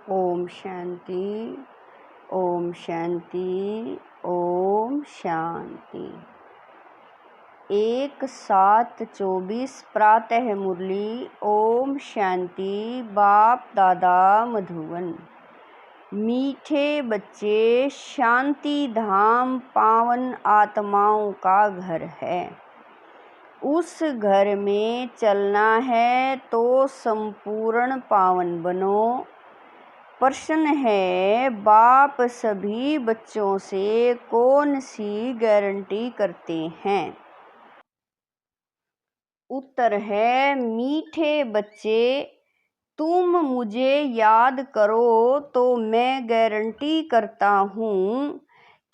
ओम शांति। ओम शांति। ओम शांति। 1/7/24 प्रातः मुरली। ओम शांति। बाप दादा मधुबन। मीठे बच्चे, शांति धाम पावन आत्माओं का घर है। उस घर में चलना है तो संपूर्ण पावन बनो। प्रश्न है, बाप सभी बच्चों से कौन सी गारंटी करते हैं? उत्तर है, मीठे बच्चे, तुम मुझे याद करो तो मैं गारंटी करता हूँ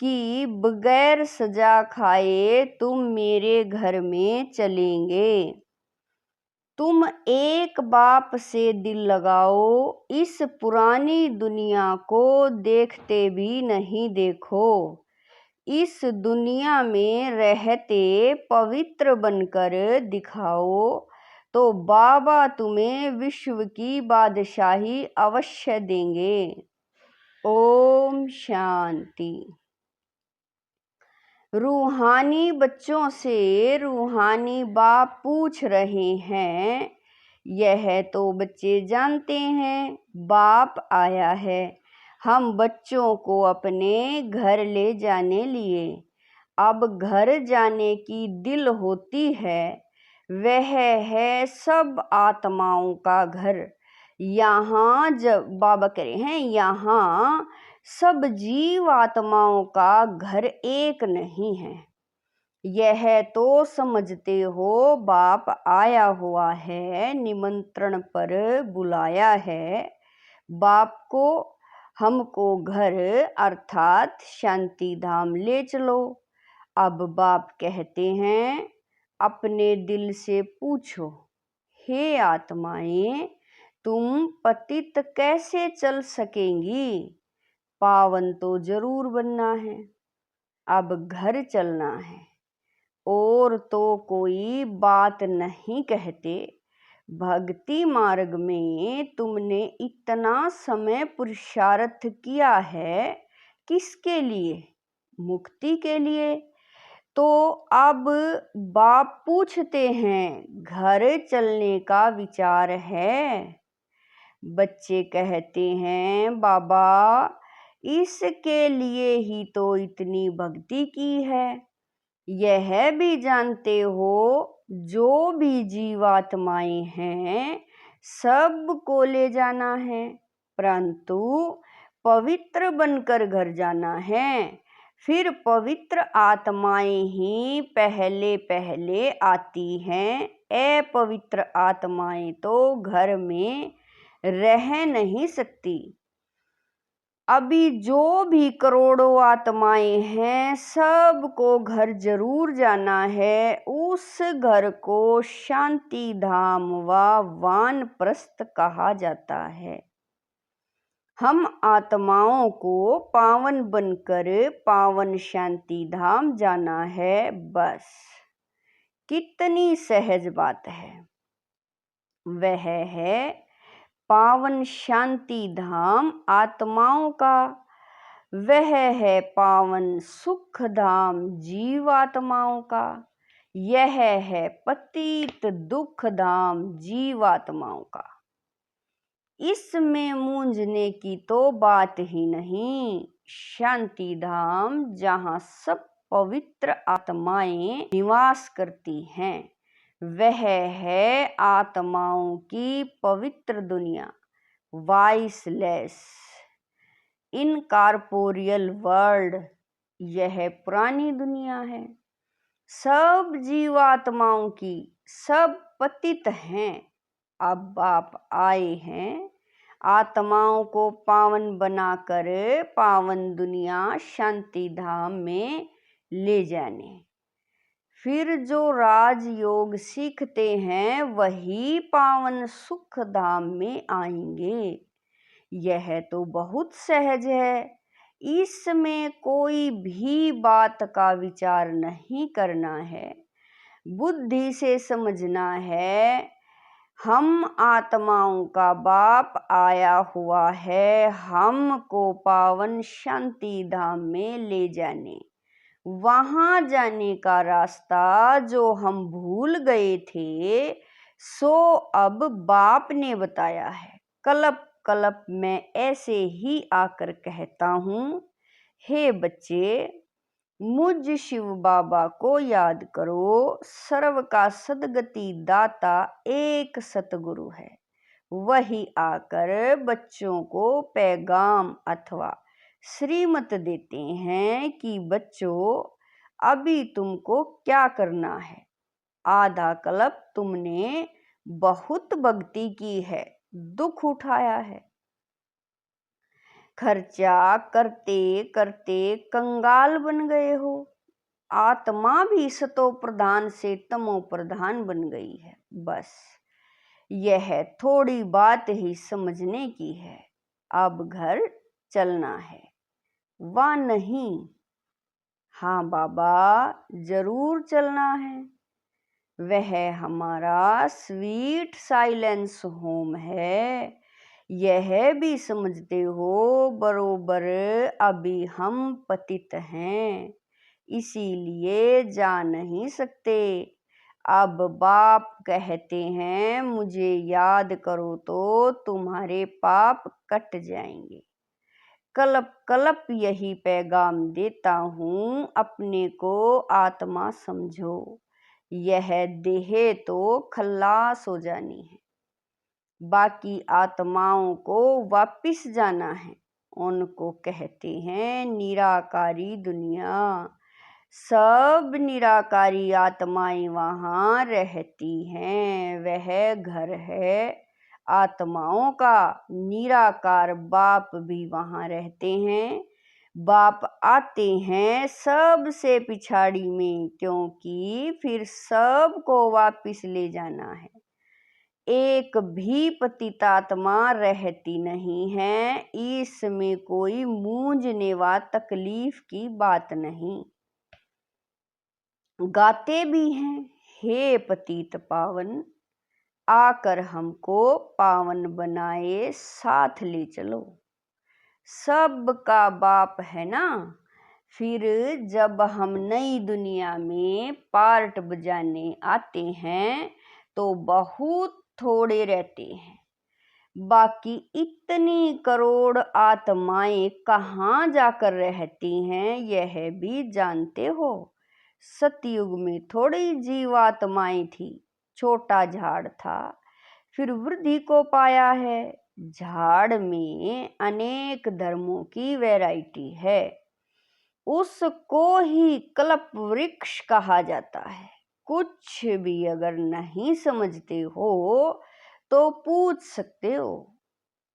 कि बगैर सजा खाए तुम मेरे घर में चलेंगे। तुम एक बाप से दिल लगाओ, इस पुरानी दुनिया को देखते भी नहीं देखो। इस दुनिया में रहते पवित्र बनकर दिखाओ तो बाबा तुम्हें विश्व की बादशाही अवश्य देंगे। ओम शांति। रूहानी बच्चों से रूहानी बाप पूछ रहे हैं, यह तो बच्चे जानते हैं बाप आया है हम बच्चों को अपने घर ले जाने लिए। अब घर जाने की दिल होती है, वह है सब आत्माओं का घर। यहाँ जब बाबा कह रहे हैं, यहाँ सब जीव आत्माओं का घर एक नहीं है। यह तो समझते हो बाप आया हुआ है, निमंत्रण पर बुलाया है। बाप को हमको घर अर्थात शांति धाम ले चलो। अब बाप कहते हैं, अपने दिल से पूछो, हे आत्माएं, तुम पतित कैसे चल सकेंगी? पावन तो जरूर बनना है। अब घर चलना है और तो कोई बात नहीं कहते। भक्ति मार्ग में तुमने इतना समय पुरुषार्थ किया है, किसके लिए? मुक्ति के लिए। तो अब बाप पूछते हैं, घर चलने का विचार है? बच्चे कहते हैं, बाबा इसके लिए ही तो इतनी भक्ति की है। यह भी जानते हो, जो भी जीवात्माएं हैं सबको ले जाना है, परंतु पवित्र बनकर घर जाना है। फिर पवित्र आत्माएं ही पहले पहले आती हैं। अपवित्र आत्माएं तो घर में रह नहीं सकती। अभी जो भी करोड़ों आत्माएं हैं, सबको घर जरूर जाना है। उस घर को शांति धाम व वानप्रस्थ कहा जाता है। हम आत्माओं को पावन बनकर पावन शांति धाम जाना है, बस। कितनी सहज बात है। वह है पावन शांति धाम आत्माओं का, वह है पावन सुख धाम जीवात्माओं का, यह है पतित दुख धाम जीवात्माओं का। इसमें मूंझने की तो बात ही नहीं। शांति धाम जहाँ सब पवित्र आत्माएं निवास करती हैं, वह है आत्माओं की पवित्र दुनिया, वॉइसलेस इनकॉर्पोरियल वर्ल्ड। यह पुरानी दुनिया है, सब जीवात्माओं की, सब पतित हैं। अब बाप आए हैं आत्माओं को पावन बनाकर पावन दुनिया शांति धाम में ले जाने। फिर जो राजयोग सीखते हैं वही पावन सुख धाम में आएंगे। यह तो बहुत सहज है, इसमें कोई भी बात का विचार नहीं करना है, बुद्धि से समझना है। हम आत्माओं का बाप आया हुआ है हमको पावन शांति धाम में ले जाने। वहां जाने का रास्ता जो हम भूल गए थे सो अब बाप ने बताया है। कलप कलप मैं ऐसे ही आकर कहता हूँ, हे बच्चे मुझ शिव बाबा को याद करो। सर्व का सदगति दाता एक सतगुरु है। वही आकर बच्चों को पैगाम अथवा श्रीमत देते हैं कि बच्चों अभी तुमको क्या करना है। आधा कल्प तुमने बहुत भक्ति की है, दुख उठाया है, खर्चा करते करते कंगाल बन गए हो। आत्मा भी सतो प्रधान से तमो प्रधान बन गई है। बस यह थोड़ी बात ही समझने की है। अब घर चलना है वा नहीं? हाँ बाबा जरूर चलना है। वह हमारा स्वीट साइलेंस होम है। यह भी समझते हो बरोबर अभी हम पतित हैं, इसीलिए जा नहीं सकते। अब बाप कहते हैं मुझे याद करो तो तुम्हारे पाप कट जाएंगे। कल्प कल्प यही पैगाम देता हूँ, अपने को आत्मा समझो। यह देह तो खल्लास हो जानी है, बाकी आत्माओं को वापिस जाना है। उनको कहते हैं निराकारी दुनिया। सब निराकारी आत्माएं वहाँ रहती हैं। वह घर है आत्माओं का। निराकार बाप भी वहाँ रहते हैं। बाप आते हैं सबसे पिछाड़ी में, क्योंकि फिर सबको वापिस ले जाना है। एक भी पतितात्मा रहती नहीं है। इसमें कोई मूंझने व तकलीफ की बात नहीं। गाते भी हैं, हे पतित पावन आकर हमको पावन बनाए, साथ ले चलो। सबका बाप है ना। फिर जब हम नई दुनिया में पार्ट बजाने आते हैं तो बहुत थोड़े रहते हैं। बाकी इतनी करोड़ आत्माएं कहाँ जाकर रहती हैं यह भी जानते हो। सतयुग में थोड़ी जीवात्माएं थी, छोटा झाड़ था, फिर वृद्धि को पाया है। झाड़ में अनेक धर्मों की वैरायटी है, उसको ही कल्प वृक्ष कहा जाता है। कुछ भी अगर नहीं समझते हो तो पूछ सकते हो।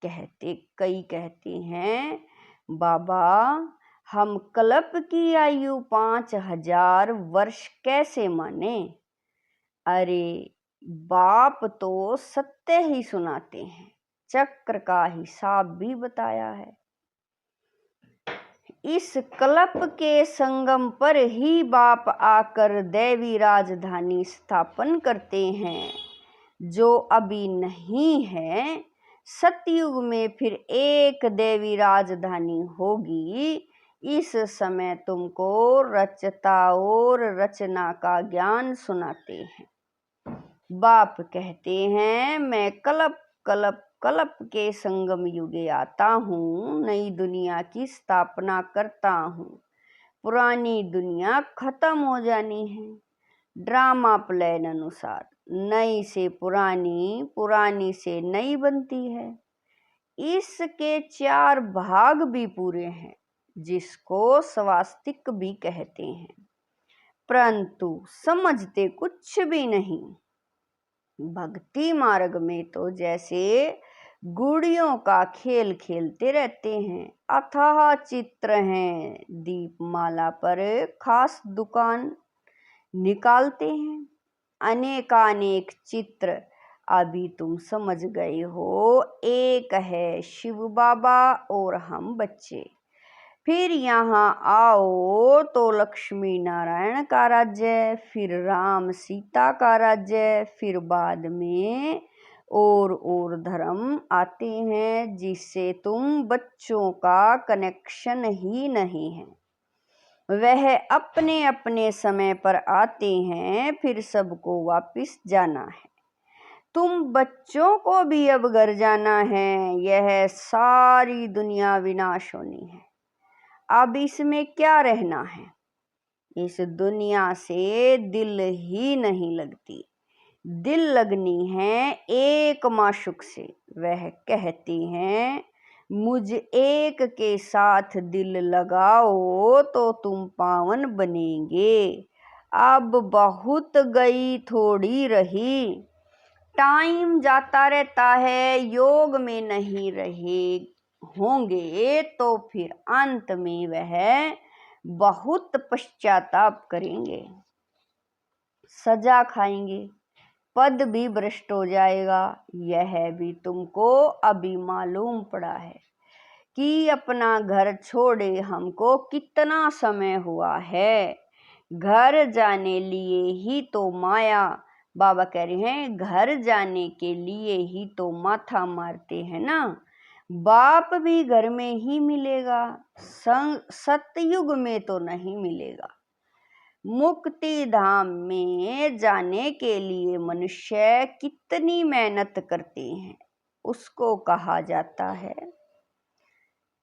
कई कहते हैं बाबा हम कल्प की आयु 5000 वर्ष कैसे माने। अरे बाप तो सत्य ही सुनाते हैं, चक्र का हिसाब भी बताया है। इस कल्प के संगम पर ही बाप आकर दैवी राजधानी स्थापन करते हैं, जो अभी नहीं है। सतयुग में फिर एक देवी राजधानी होगी। इस समय तुमको रचता और रचना का ज्ञान सुनाते हैं। बाप कहते हैं मैं कल्प कल्प कल्प के संगम युगे आता हूँ, नई दुनिया की स्थापना करता हूँ। पुरानी दुनिया खत्म हो जानी है। ड्रामा प्लान अनुसार नई से पुरानी, पुरानी से नई बनती है। इसके 4 भाग भी पूरे हैं, जिसको स्वास्तिक भी कहते हैं, परंतु समझते कुछ भी नहीं। भक्ति मार्ग में तो जैसे गुड़ियों का खेल खेलते रहते हैं। अथाह चित्र हैं, दीपमाला पर खास दुकान निकालते हैं। अनेकानेक चित्र अभी तुम समझ गए हो। एक है शिव बाबा और हम बच्चे। फिर यहाँ आओ तो लक्ष्मी नारायण का राज्य, फिर राम सीता का राज्य, फिर बाद में और धर्म आते हैं जिससे तुम बच्चों का कनेक्शन ही नहीं है। वह अपने अपने समय पर आते हैं, फिर सबको वापस जाना है। तुम बच्चों को भी अब घर जाना है। यह सारी दुनिया विनाश होनी है। अब इसमें क्या रहना है? इस दुनिया से दिल ही नहीं लगती। दिल लगनी है एक माशूक से। वह कहती हैं, मुझ एक के साथ दिल लगाओ तो तुम पावन बनेंगे। अब बहुत गई थोड़ी रही। टाइम जाता रहता है, योग में नहीं रहे होंगे तो फिर अंत में वह बहुत पश्चाताप करेंगे, सजा खाएंगे, पद भी भ्रष्ट हो जाएगा। यह भी तुमको अभी मालूम पड़ा है कि अपना घर छोड़े हमको कितना समय हुआ है। घर जाने लिए ही तो माया, बाबा कह रहे हैं, घर जाने के लिए ही तो माथा मारते हैं ना। बाप भी घर में ही मिलेगा, सतयुग में तो नहीं मिलेगा। मुक्ति धाम में जाने के लिए मनुष्य कितनी मेहनत करते हैं, उसको कहा जाता है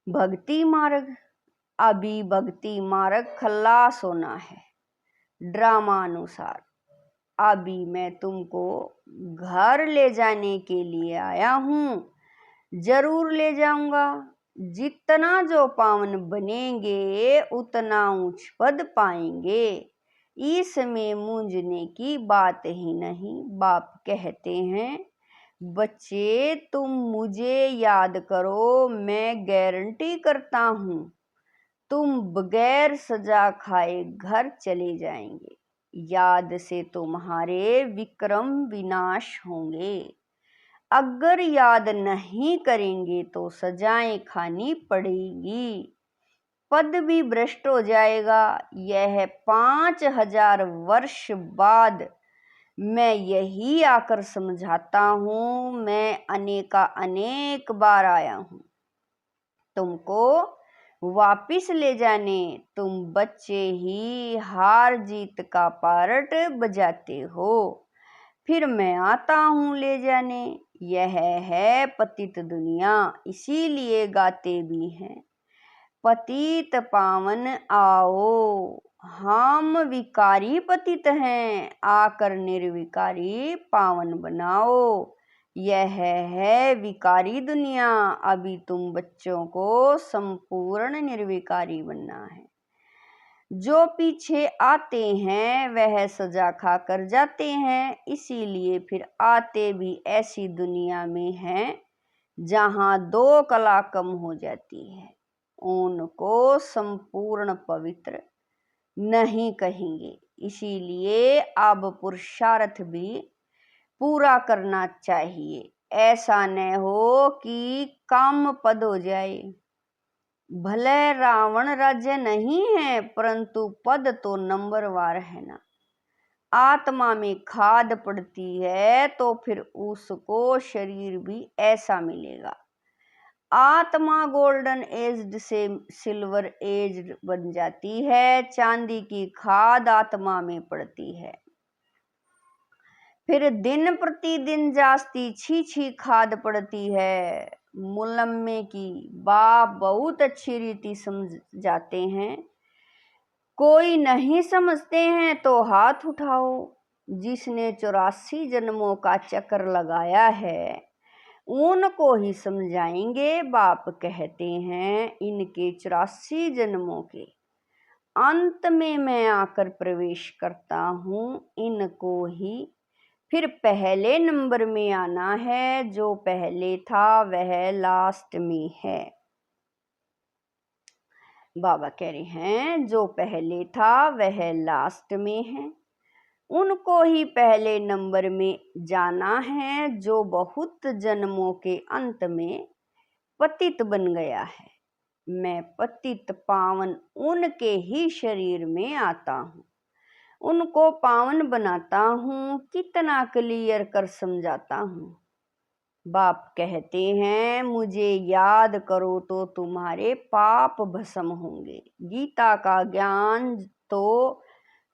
भक्ति मार्ग। अभी भक्ति मार्ग खल्लास होना है ड्रामा अनुसार। अभी मैं तुमको घर ले जाने के लिए आया हूँ, जरूर ले जाऊंगा। जितना जो पावन बनेंगे उतना उच्च पद पाएंगे, इसमें मूंझने की बात ही नहीं। बाप कहते हैं, बच्चे तुम मुझे याद करो, मैं गारंटी करता हूँ तुम बगैर सजा खाए घर चले जाएंगे। याद से तुम्हारे विक्रम विनाश होंगे। अगर याद नहीं करेंगे तो सजाएं खानी पड़ेगी, पद भी भ्रष्ट हो जाएगा। यह 5000 वर्ष बाद मैं यही आकर समझाता हूँ। मैं अनेक बार आया हूँ तुमको वापिस ले जाने। तुम बच्चे ही हार जीत का पार्ट बजाते हो, फिर मैं आता हूँ ले जाने। यह है पतित दुनिया, इसीलिए गाते भी हैं, पतित पावन आओ। हम विकारी पतित हैं, आकर निर्विकारी पावन बनाओ। यह है विकारी दुनिया। अभी तुम बच्चों को संपूर्ण निर्विकारी बनना है। जो पीछे आते हैं वह सजा खाकर जाते हैं, इसीलिए फिर आते भी ऐसी दुनिया में हैं जहां 2 कला कम हो जाती है। उनको संपूर्ण पवित्र नहीं कहेंगे। इसीलिए अब पुरुषार्थ भी पूरा करना चाहिए। ऐसा न हो कि कम पद हो जाए। भले रावण राज्य नहीं है, परंतु पद तो नंबरवार है ना। आत्मा में खाद पड़ती है तो फिर उसको शरीर भी ऐसा मिलेगा। आत्मा गोल्डन एज्ड से सिल्वर एज्ड बन जाती है। चांदी की खाद आत्मा में पड़ती है, फिर दिन प्रतिदिन जास्ती छी खाद पड़ती है। मुलम्मे की बाप बहुत अच्छी रीति समझाते हैं। कोई नहीं समझते हैं तो हाथ उठाओ। जिसने 84 जन्मों का चक्कर लगाया है उनको ही समझाएंगे। बाप कहते हैं, इनके 84 जन्मों के अंत में मैं आकर प्रवेश करता हूँ। इनको ही फिर पहले नंबर में आना है। जो पहले था वह लास्ट में है। बाबा कह रहे हैं, जो पहले था वह लास्ट में है। उनको ही पहले नंबर में जाना है। जो बहुत जन्मों के अंत में पतित बन गया है, मैं पतित पावन उनके ही शरीर में आता हूँ, उनको पावन बनाता हूँ। कितना क्लियर कर समझाता हूँ। बाप कहते हैं मुझे याद करो तो तुम्हारे पाप भस्म होंगे। गीता का ज्ञान तो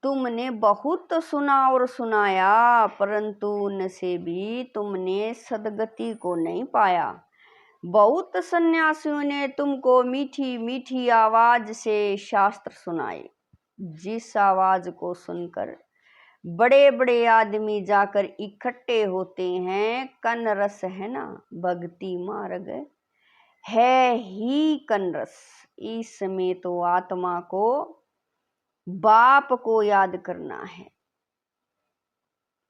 तुमने बहुत सुना और सुनाया, परंतु उनसे भी तुमने सदगति को नहीं पाया। बहुत सन्यासियों ने तुमको मीठी मीठी आवाज से शास्त्र सुनाए, जिस आवाज को सुनकर बड़े बड़े आदमी जाकर इकट्ठे होते हैं। कन रस है ना, भक्ति मार्ग है ही कन रस। इसमें तो आत्मा को बाप को याद करना है।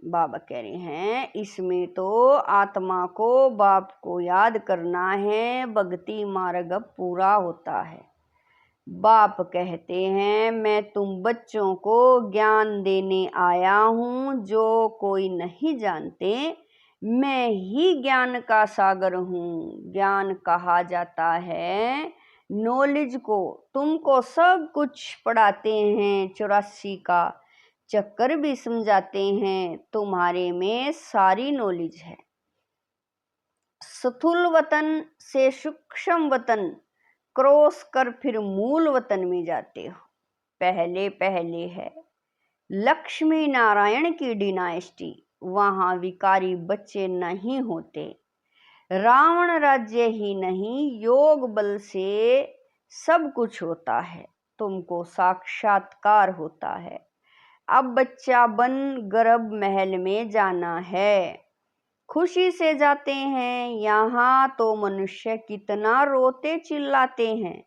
बाबा कह रहे हैं इसमें तो आत्मा को बाप को याद करना है, भक्ति मार्ग पूरा होता है। बाप कहते हैं मैं तुम बच्चों को ज्ञान देने आया हूँ, जो कोई नहीं जानते मैं ही ज्ञान का सागर हूँ। ज्ञान कहा जाता है नॉलेज को। तुमको सब कुछ पढ़ाते हैं, 84 का चक्कर भी समझाते हैं, तुम्हारे में सारी नॉलेज है। स्थूल वतन से सूक्ष्म वतन क्रॉस कर फिर मूल वतन में जाते हो। पहले पहले है लक्ष्मी नारायण की डिनाइस्टी, वहां विकारी बच्चे नहीं होते। रावण राज्य ही नहीं, योग बल से सब कुछ होता है, तुमको साक्षात्कार होता है। अब बच्चा बन गर्भ महल में जाना है, खुशी से जाते हैं। यहाँ तो मनुष्य कितना रोते चिल्लाते हैं,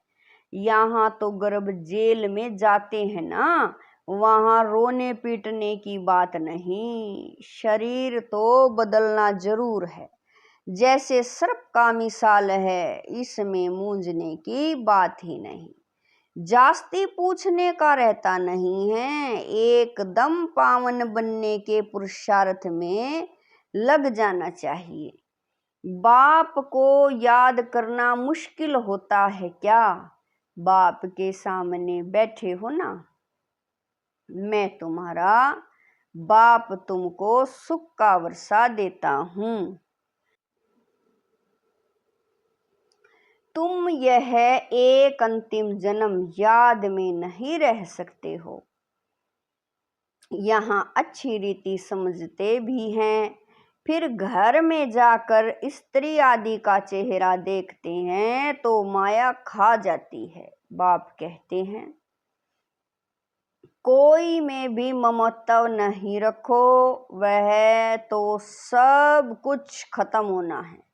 यहाँ तो गर्भ जेल में जाते हैं ना, वहाँ रोने पीटने की बात नहीं। शरीर तो बदलना जरूर है, जैसे सर्प का मिसाल है, इसमें मूंझने की बात ही नहीं। जास्ती पूछने का रहता नहीं है, एकदम पावन बनने के पुरुषार्थ में लग जाना चाहिए। बाप को याद करना मुश्किल होता है क्या? बाप के सामने बैठे हो ना, मैं तुम्हारा बाप तुमको सुख का वर्षा देता हूँ। तुम यह एक अंतिम जन्म याद में नहीं रह सकते हो। यहाँ अच्छी रीति समझते भी हैं, फिर घर में जाकर स्त्री आदि का चेहरा देखते हैं तो माया खा जाती है। बाप कहते हैं कोई में भी ममत्व नहीं रखो, वह तो सब कुछ खत्म होना है।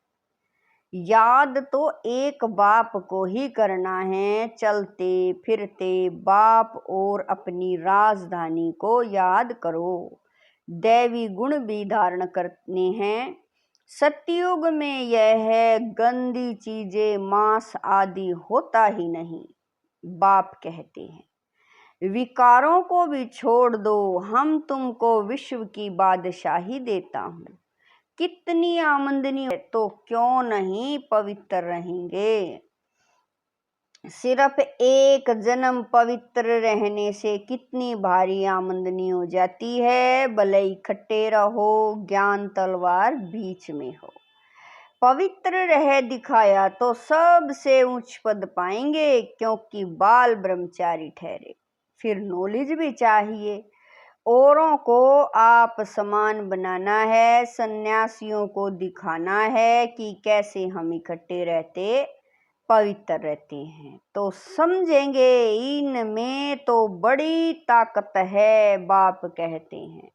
याद तो एक बाप को ही करना है, चलते फिरते बाप और अपनी राजधानी को याद करो। दैवी गुण भी धारण करने हैं। सतयुग में यह है गंदी चीजें मांस आदि होता ही नहीं। बाप कहते हैं विकारों को भी छोड़ दो, हम तुमको विश्व की बादशाही देता हूँ। कितनी आमदनी है तो क्यों नहीं पवित्र रहेंगे। सिर्फ एक जन्म पवित्र रहने से कितनी भारी आमदनी हो जाती है। भले इकट्ठे रहो, ज्ञान तलवार बीच में हो। पवित्र रह दिखाया तो सबसे उच्च पद पाएंगे, क्योंकि बाल ब्रह्मचारी ठहरे। फिर नॉलेज भी चाहिए, औरों को आप समान बनाना है। सन्यासियों को दिखाना है कि कैसे हम इकट्ठे रहते पवित्र रहते हैं, तो समझेंगे इनमें तो बड़ी ताकत है। बाप कहते हैं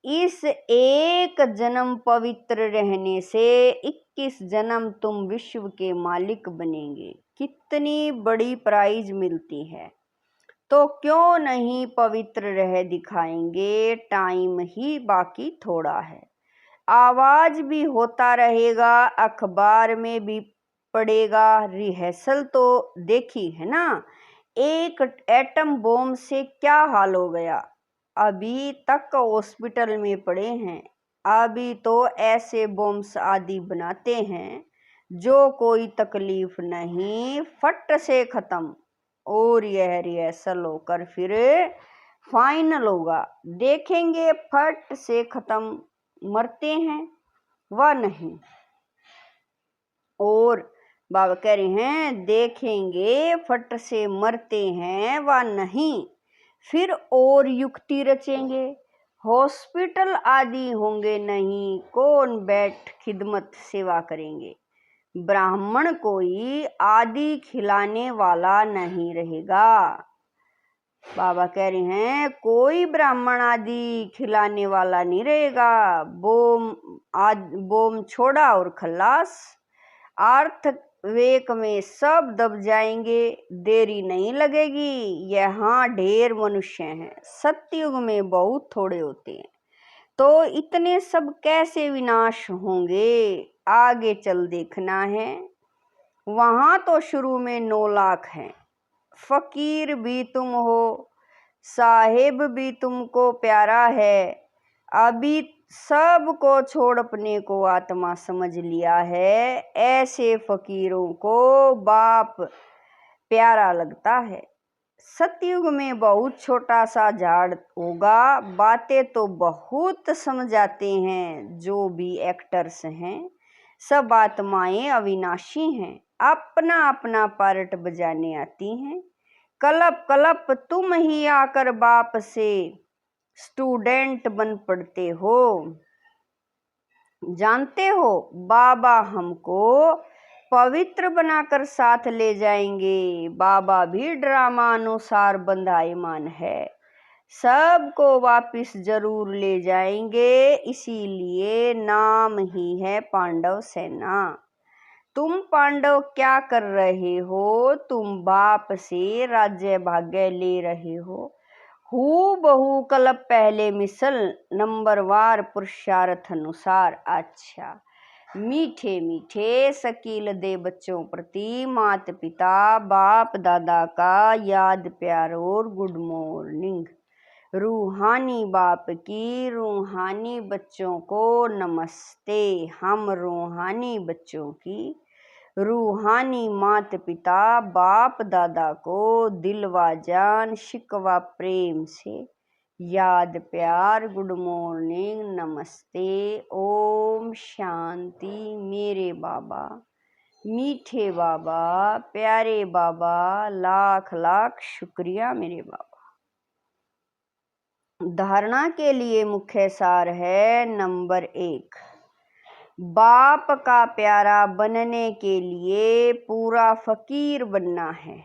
इस एक जन्म पवित्र रहने से 21 जन्म तुम विश्व के मालिक बनेंगे। कितनी बड़ी प्राइज मिलती है, तो क्यों नहीं पवित्र रह दिखाएंगे। टाइम ही बाकी थोड़ा है, आवाज भी होता रहेगा, अखबार में भी पड़ेगा। रिहर्सल तो देखी है ना, एक एटम बम से क्या हाल हो गया, अभी तक हॉस्पिटल में पड़े हैं। अभी तो ऐसे बम्स आदि बनाते हैं जो कोई तकलीफ नहीं, फट से खत्म। और यह रिहर्सल होकर फिर फाइनल होगा, देखेंगे फट से खत्म मरते हैं व नहीं। और बाबा कह रहे हैं देखेंगे फट से मरते हैं व नहीं, फिर और युक्ति रचेंगे, हॉस्पिटल आदि होंगे नहीं, कौन बैठ खिदमत सेवा करेंगे, ब्राह्मण कोई आदि खिलाने वाला नहीं रहेगा। बाबा कह रहे हैं कोई ब्राह्मण आदि खिलाने वाला नहीं रहेगा, बोम छोड़ा और खल्लास, अर्थ वेक में सब दब जाएंगे, देरी नहीं लगेगी, यहाँ ढेर मनुष्य हैं, सतयुग में बहुत थोड़े होते हैं, तो इतने सब कैसे विनाश होंगे, आगे चल देखना है। वहां तो शुरू में 9 लाख हैं, फकीर भी तुम हो, साहेब भी तुमको प्यारा है, अभी सबको छोड़ अपने को आत्मा समझ लिया है, ऐसे फकीरों को बाप प्यारा लगता है। सतयुग में बहुत छोटा सा झाड़ होगा, बातें तो बहुत समझाते हैं जो भी एक्टर्स हैं, सब आत्माएं अविनाशी हैं, अपना अपना पार्ट बजाने आती हैं, कलप कलप तुम ही आकर बाप से स्टूडेंट बन पड़ते हो, जानते हो बाबा हमको पवित्र बनाकर साथ ले जाएंगे, बाबा भी ड्रामा अनुसार बंधाईमान है, सबको वापिस जरूर ले जाएंगे, इसीलिए नाम ही है पांडव सेना। तुम पांडव क्या कर रहे हो, तुम बाप से राज्य भाग्य ले रहे हो, बहु कलप पहले मिसल, नंबरवार पुरुषार्थ अनुसार। अच्छा, मीठे मीठे शकील दे बच्चों प्रति मात पिता बाप दादा का याद प्यार और गुड मॉर्निंग। रूहानी बाप की रूहानी बच्चों को नमस्ते। हम रूहानी बच्चों की रूहानी मात पिता बाप दादा को दिलवा जान शिकवा प्रेम से याद प्यार गुड मॉर्निंग नमस्ते ओम शांति। मेरे बाबा मीठे बाबा प्यारे बाबा लाख लाख शुक्रिया मेरे बाबा। धारणा के लिए मुख्य सार है नंबर 1, बाप का प्यारा बनने के लिए पूरा फकीर बनना है,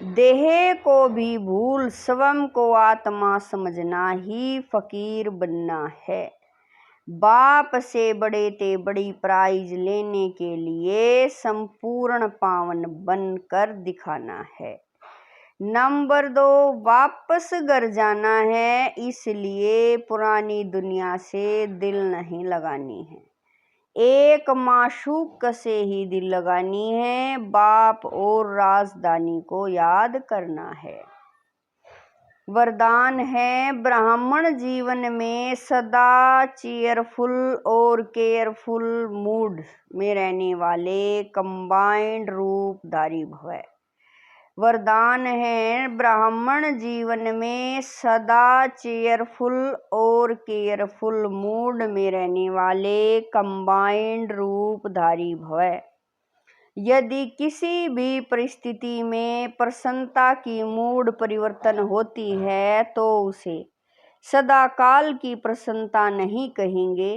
देह को भी भूल स्वयं को आत्मा समझना ही फकीर बनना है, बाप से बड़े ते बड़ी प्राइज लेने के लिए संपूर्ण पावन बनकर दिखाना है। नंबर 2, वापस घर जाना है, इसलिए पुरानी दुनिया से दिल नहीं लगानी है, एक माशूक से ही दिल लगानी है, बाप और राजधानी को याद करना है। वरदान है ब्राह्मण जीवन में सदा चीयरफुल और केयरफुल मूड में रहने वाले कंबाइंड रूपधारी भव। वरदान है ब्राह्मण जीवन में सदा चेयरफुल और केयरफुल मूड में रहने वाले कंबाइंड रूपधारी भव। यदि किसी भी परिस्थिति में प्रसन्नता की मूड परिवर्तन होती है तो उसे सदाकाल की प्रसन्नता नहीं कहेंगे।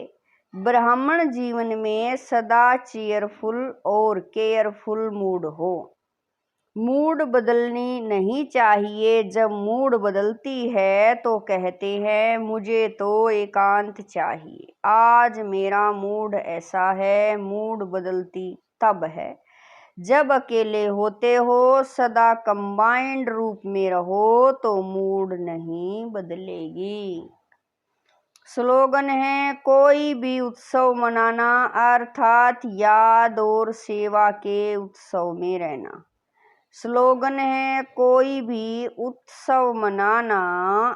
ब्राह्मण जीवन में सदा चीयरफुल और केयरफुल मूड हो, मूड बदलनी नहीं चाहिए, जब मूड बदलती है तो कहते हैं मुझे तो एकांत चाहिए, आज मेरा मूड ऐसा है, मूड बदलती तब है जब अकेले होते हो, सदा कंबाइंड रूप में रहो तो मूड नहीं बदलेगी। स्लोगन है कोई भी उत्सव मनाना अर्थात याद और सेवा के उत्सव में रहना। स्लोगन है कोई भी उत्सव मनाना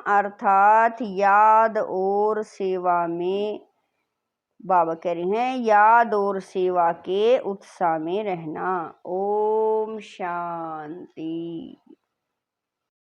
अर्थात याद और सेवा में, बाबा कह रहे हैं याद और सेवा के उत्साह में रहना। ओम शांति।